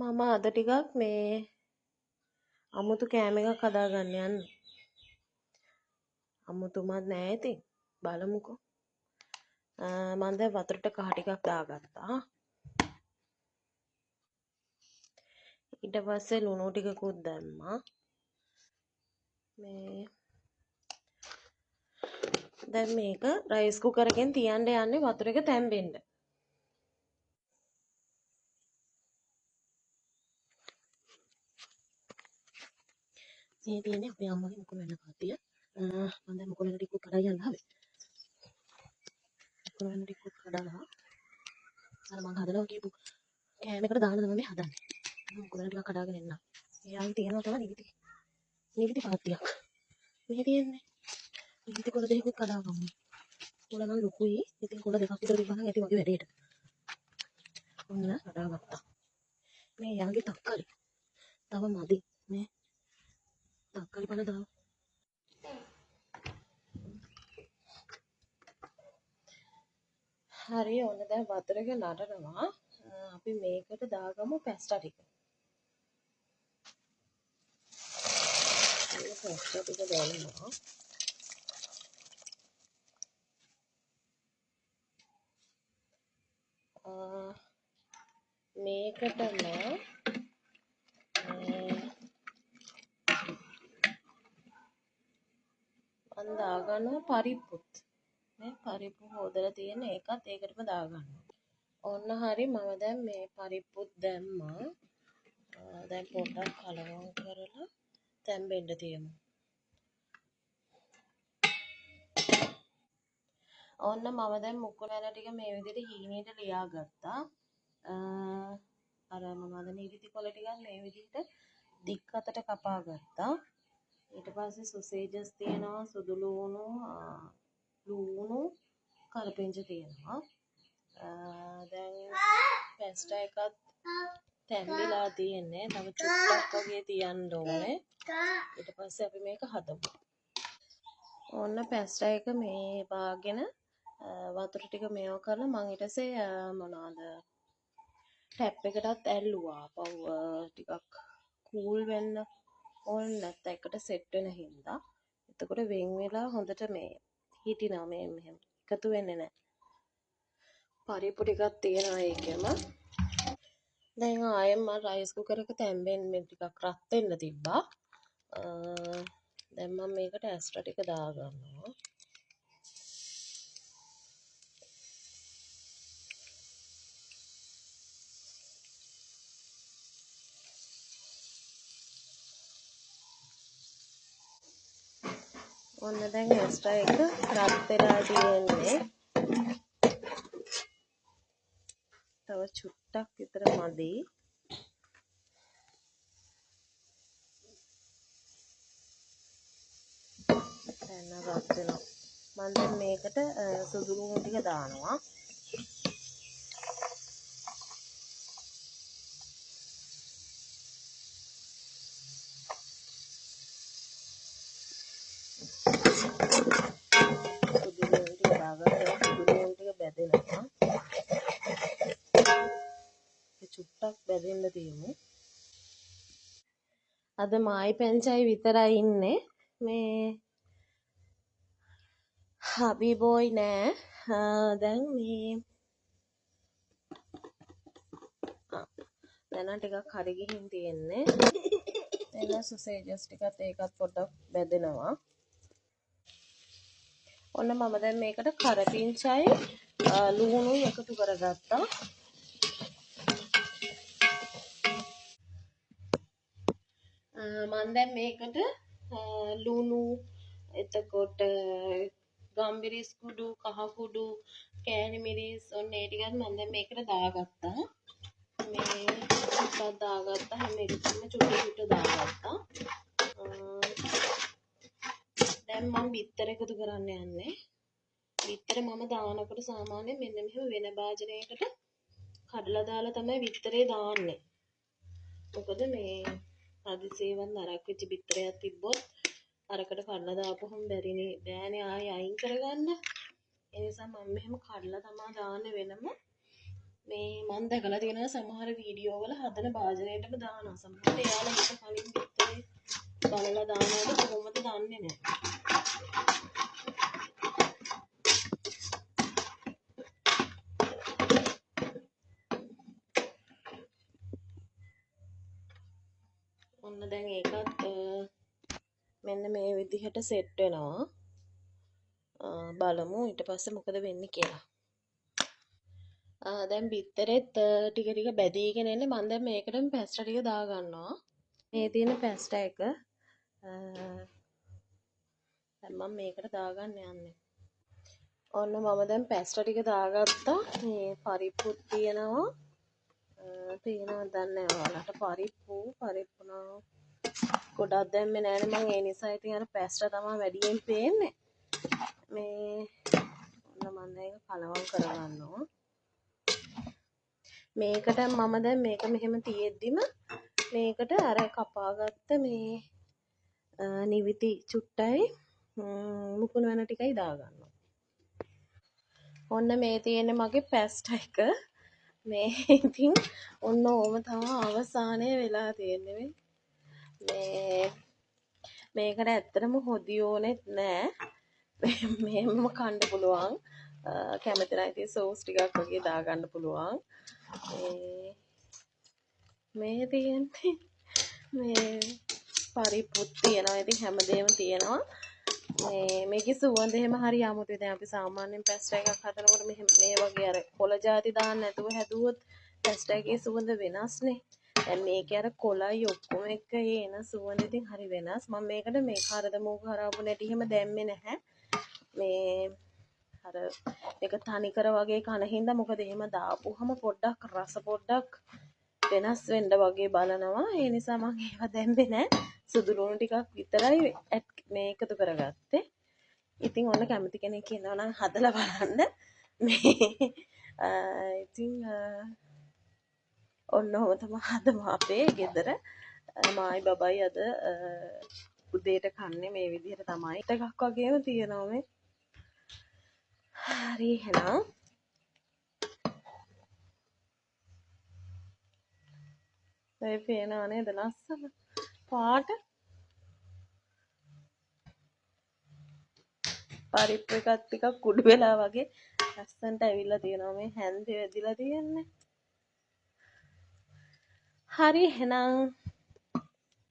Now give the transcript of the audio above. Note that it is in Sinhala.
මම අද ටිකක් මේ අමුතු කෑම එකක් හදාගන්න යන්න. අමුතුමත් නෑ ඉතින්. බලමුකෝ. මම දැන් වතුරට කහ ටිකක් දාගත්තා. ඊට පස්සේ ලුණු ටිකකුත් දැම්මා. මේ දැන් මේක රයිස් කුකර් එකෙන් තියන්න යන්නේ වතුර එක තැම්බෙන්න. මේ තියෙන්නේ අපේ අම්මගේ මුකුල වෙන කතිය. මම දැන් මුකුල වෙන ටිකක් කඩා යන්න ආවේ. මුකුල වෙන ටිකක් කඩලා අර මම හදනවා කියපු කෑම එකට දාන්න තමයි හදන්නේ. මුකුල වෙන ටිකක් කඩාගෙන එන්න. එයාගේ තියෙනවා තමයි නිවිති පාත්තියක්. මේ තියෙන්නේ නිවිති කොළ දෙකක් කඩාගමු. කොළ නම් ලොකුයි. ඉතින් කොළ දෙකක් විතර තිබ්බනම් ඇති වගේ වැඩේට. ඔන්න කඩාගත්තා. මේ යාගේ තක්කලි. තව මදි. මේ තක්කලි පණ දාමු. හරි ඔන්න දැන් වතුර එක නටනවා. අපි මේකට දාගමු පැස්ටා ටික. මේ පැස්ටා ටික දානවා. මේකටම මම දාගන්නවා පරිප්පුත්. මේ පරිප්පු හොදලා තියෙන එකත් ඒකටම දාගන්නවා. ඔන්න හරි මම දැන් මේ පරිප්පුත් දැම්මා. දැන් පොඩ්ඩක් කලවම් කරලා තැම්බෙන්න තියමු. ඔන්න මම දැන් මුකුල වෙන ටික මේ විදිහට හීනෙට ලියාගත්තා. අර මම අද නිවිති කොළ ටිකක් මේ විදිහට දික් අතට කපා ගත්තා. ඊට පස්සේ සොසේජස් තියෙනවා, සුදු ලුණු, ලුණු, කරපිංච තියෙනවා. දැන් පැස්ටා එකත් තැම්බිලා තියෙන්නේ. තව චුට්ටක් වගේ තියන්න ඕනේ. ඊට පස්සේ අපි මේක හදමු. ඔන්න පැස්ටා එක මේ වාගෙන වතුර ටික මේව කරලා මම ඊට පස්සේ මොනවාද ටැප් එකටත් ඇල්ලුවා. පව් ටිකක් කූල් වෙන්න ඕනේ නැත්නම් එකට සෙට් වෙන හින්දා. එතකොට වෙන් වෙලා හොඳට මේ හිටිනවා මේ මෙහෙම. එකතු වෙන්නේ නැහැ. පරිප්පු ටිකක් තියෙනවා ඒකෙම. දැන් ආයෙත් මම රයිස් කුකර් එක තැම්බෙන්න මේ ටිකක් රත් වෙන්න තිබ්බා. දැන් මම මේකට ඇස්ට්‍රා ටික දාගන්නවා. ඔන්න දැන් ඇස්ට්‍රා එක රත් වෙලා තියෙන්නේ. තව චුට්ටක් විතර මදි. දැන් රත් වෙනවා. මම දැන් මේකට සුදු ලුණු ටික දානවා. සුදු ලුණු ටික දාගන්න. සුදු ලුණු ටික බැදෙනවා. චුට්ටක් බැදෙන්න තියමු. අද මායි පැංචයි විතරයි ඉන්නේ. මේ හබි බෝයි නෑ. දැන් මේ දැන් ටිකක් හරි ගිහින් තියෙන්නේ. එන සොසේජස් ටිකත් ඒකත් පොඩ්ඩක් බැදෙනවා. ඔන්න මම දැන් මේකට කරපිංචයි ලුණුයි එකතු කරගත්තා. මම දැන් මේකට ලුණු එතකොට ගම්බිරිස් කුඩු කහ කුඩු කෑලි මිරිස් ඔන්න ඒ ටිකත් මම දැන් මේකට දාගත්තා. මේ ටිකක් දාගත්තා. හැම එකකින්ම චුට්ටු චුට්ටු දාගත්තා. දැන් මම බිත්තර එකතු කරන්න යන්නේ. බිත්තර මම දානකොට සාමාන්‍යයෙන් මෙන්න මෙහෙම වෙන භාජනයකට කඩලා දාලා තමයි බිත්තරේ දාන්නේ. මොකද මේ හදිසියෙවත් නරක් වෙච්ච බිත්තරයක් තිබ්බොත් අරකට කඩලා දාපුවම බෑනේ ආයෙ අයින් කරගන්න. ඒ නිසා මම මෙහෙම කඩලා තමයි දාන්නේ වෙනම. මේ මම දැකලා තියෙනවා සමහර වීඩියෝ වල හදන භාජනයටම දානවා. සමහරට එයාලා ඒක කලින් පිටේ බලලා දානවද කොහොමද දන්නේ නැහැ. ඔන්න දැන් ඒකත් මෙන්න මේ විදිහට සෙට් වෙනවා. බලමු ඊට පස්සේ මොකද වෙන්නේ කියලා. දැන් බිත්තරෙත් ටික ටික බැදීගෙන එන්නේ. මම දැන් මේකටම පැස්ටා ටික දා ගන්නවා. මේ තියෙන පැස්ටා එක දැන් මම මේකට දාගන්න යන්නේ. ඔන්න මම දැන් පැස්ටා ටික දාගත්තා. මේ පරිප්පුත් තියෙනවා. තියෙනවද දන්නේ නැහැ ඔයාලට පරිප්පු නා ගොඩක් දැම්මේ නැහැනේ මම ඒ නිසා ඉතින් අර පැස්ටා තමයි වැඩියෙන් පේන්නේ. මේ ඔන්න මම දැන් ඒක කලවම් කරගන්නවා. මේකට මම දැන් මේක මෙහෙම තියෙද්දිම මේකට අර කපාගත්ත මේ නිවිති චුට්ටයි මුකුණු වෙන ටිකයි දාගන්නවා. ඔන්න මේ තියෙන්නේ මගේ පැස්ටා එක. මේ ඉතින් ඔන්න ඕම තමයි අවසානයේ වෙලා තියෙන්නේ. මේකට ඇත්තටම හොදි ඕනෙත් නෑ. මෙහෙම කන්න පුළුවන්. කැමති නම් ඉතින් සෝස් ටිකක් වගේ දාගන්න පුළුවන්. මේ තියෙන්නේ මේ පරිප්පුත් තියෙනවා. ඉතින් හැමදේම තියෙනවා. මේකේ සුවඳ එහෙම හරි අමුතුයි. දැන් අපි සාමාන්‍යයෙන් පැස්ටා එකක් හදනකොට මේ වගේ අර කොළ ಜಾති දාන්න නැතුව හැදුවොත් පැස්ටා එකේ සුවඳ වෙනස්නේ. දැන් මේකේ අර කොළයි ඔක්කොම එක එන සුවඳ ඉතින් හරි වෙනස්. මම මේකට මේ කරද මූග හරාපු නැටි එහෙම දැම්මේ නැහැ. මේ අර ඒක තනිකර වගේ කන හින්දා මොකද එහෙම දාපුවම පොඩ්ඩක් රස පොඩ්ඩක් වෙනස් වෙන්න වගේ බලනවා. ඒ නිසා මම ඒවා දැම්මේ නැහැ. සුදු ලුණු ටිකක් විතරයි මේ එකතු කරගත්තේ. ඉතින් ඔන්න කැමති කෙනෙක් ඉන්නවා නම් හදලා බලන්න. මේ ඉතින් ඔන්න ඔහොම තමයි හදමු අපේ ගෙදර. මායි බබයි අද උදේට කන්නේ මේ විදිහට තමයි. එකක් වගේම තියෙනවා මේ. හරි එහෙනම් මේ පේනවා නේද ලස්සන පාට. පරිප්පු එකක් ටිකක් කුඩු වෙලා වගේ ලස්සනට ඇවිල්ලා තියෙනවා. මේ හැන්දේ වැදිලා තියෙන්නේ. හරි එහෙනම්